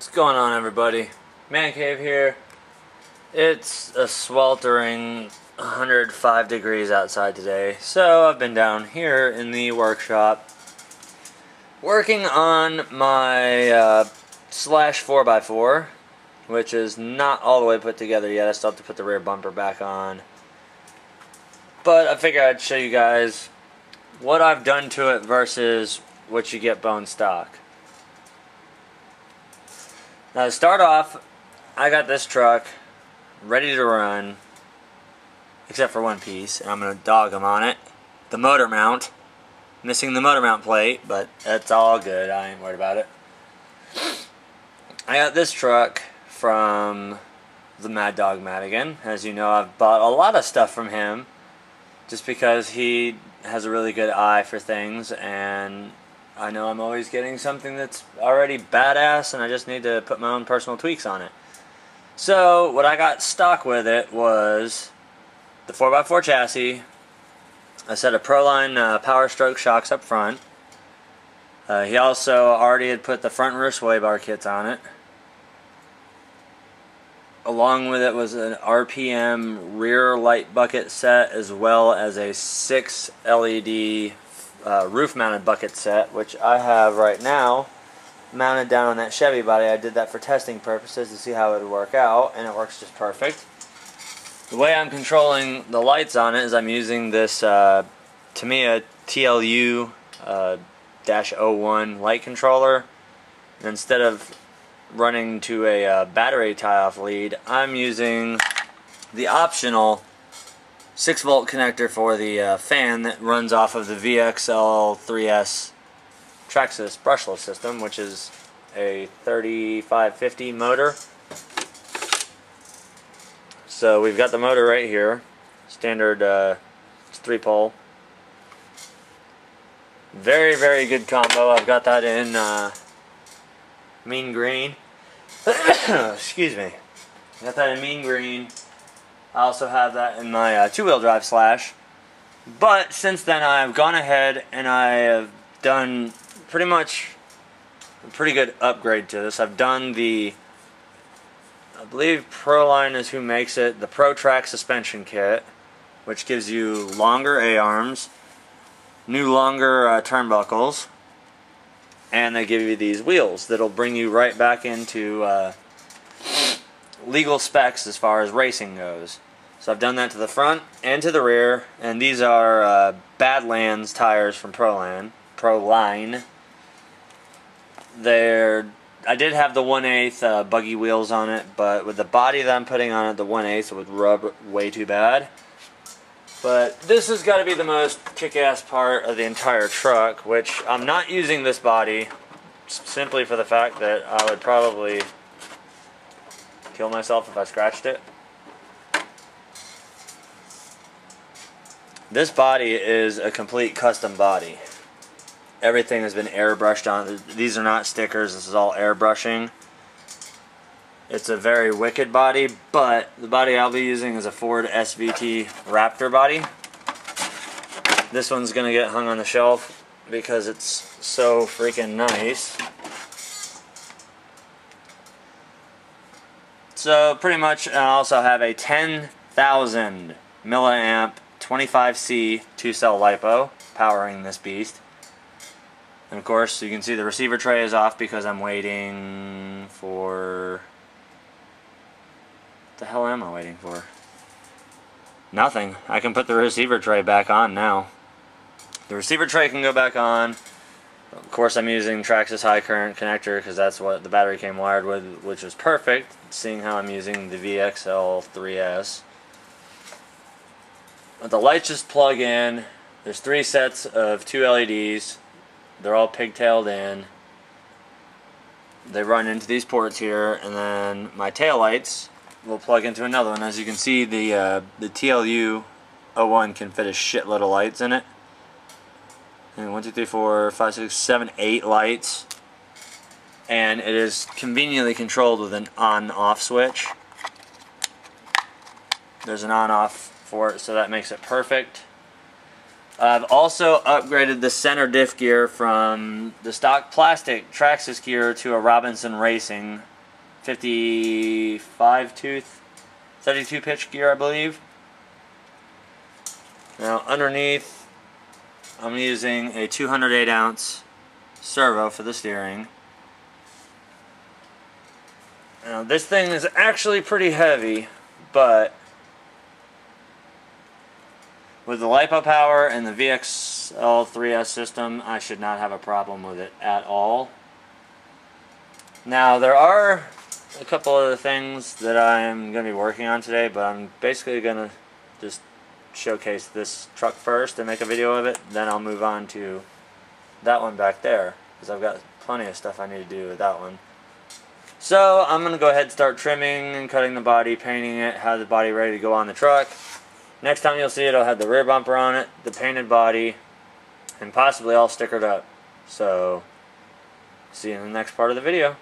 What's going on, everybody? Man Cave here. It's a sweltering 105 degrees outside today, so I've been down here in the workshop working on my slash 4x4, which is not all the way put together yet. I still have to put the rear bumper back on, but I figured I'd show you guys what I've done to it versus what you get bone stock. Now to start off, I got this truck ready to run, except for one piece, and I'm going to dog them on it. The motor mount. Missing the motor mount plate, but that's all good. I ain't worried about it. I got this truck from TheMaddogMadigan. As you know, I've bought a lot of stuff from him just because he has a really good eye for things, and I know I'm always getting something that's already badass, and I just need to put my own personal tweaks on it. So what I got stock with it was the 4x4 chassis, a set of proline powerstroke shocks up front. He also already had put the front and rear sway bar kits on it. Along with it was an RPM rear light bucket set, as well as a 6 LED roof-mounted bucket set, which I have right now mounted down on that Chevy body. I did that for testing purposes to see how it would work out, and it works just perfect. The way I'm controlling the lights on it is I'm using this Tamiya TLU -01 light controller. And instead of running to a battery tie-off lead, I'm using the optional 6-volt connector for the fan that runs off of the VXL3S Traxxas brushless system, which is a 3550 motor. So we've got the motor right here, standard it's 3-pole. Very, very good combo. I've got that in mean green. Excuse me. Got that in mean green. I also have that in my two-wheel drive slash. But since then, I've gone ahead and I have done pretty much a pretty good upgrade to this. I've done the, I believe Proline is who makes it, the protrac suspension kit, which gives you longer A-arms, new longer turnbuckles, and they give you these wheels that'll bring you right back into legal specs as far as racing goes. So I've done that to the front and to the rear, and these are Badlands tires from Proline. I did have the 1/8 buggy wheels on it, but with the body that I'm putting on it, the 1/8 would rub way too bad. But this has got to be the most kick-ass part of the entire truck, which I'm not using this body simply for the fact that I would probably kill myself if I scratched it. This body is a complete custom body. Everything has been airbrushed on. These are not stickers, this is all airbrushing. It's a very wicked body, but the body I'll be using is a Ford SVT Raptor body. This one's going to get hung on the shelf because it's so freaking nice. So pretty much, I also have a 10,000 milliamp 25C 2-cell lipo powering this beast. And of course, you can see the receiver tray is off because I'm waiting for... What the hell am I waiting for? Nothing. I can put the receiver tray back on now. The receiver tray can go back on. Of course, I'm using Traxxas high current connector because that's what the battery came wired with, which was perfect, seeing how I'm using the VXL3S. But the lights just plug in. There's 3 sets of 2 LEDs. They're all pigtailed in. They run into these ports here, and then my tail lights will plug into another one. As you can see, the TLU 01 can fit a shitload of lights in it. And 1, 2, 3, 4, 5, 6, 7, 8 lights. And it is conveniently controlled with an on-off switch. There's an on-off for it, so that makes it perfect. I've also upgraded the center diff gear from the stock plastic Traxxas gear to a Robinson Racing 55 tooth, 32 pitch gear, I believe. Now underneath, I'm using a 208 ounce servo for the steering. Now this thing is actually pretty heavy, but with the lipo power and the VXL3S system, I should not have a problem with it at all. Now there are a couple other things that I'm going to be working on today, but I'm basically going to just showcase this truck first and make a video of it. Then I'll move on to that one back there, because I've got plenty of stuff I need to do with that one. So I'm going to go ahead and start trimming and cutting the body, painting it, have the body ready to go on the truck. Next time you'll see it, I'll have the rear bumper on it, the painted body, and possibly all stickered up. So see you in the next part of the video.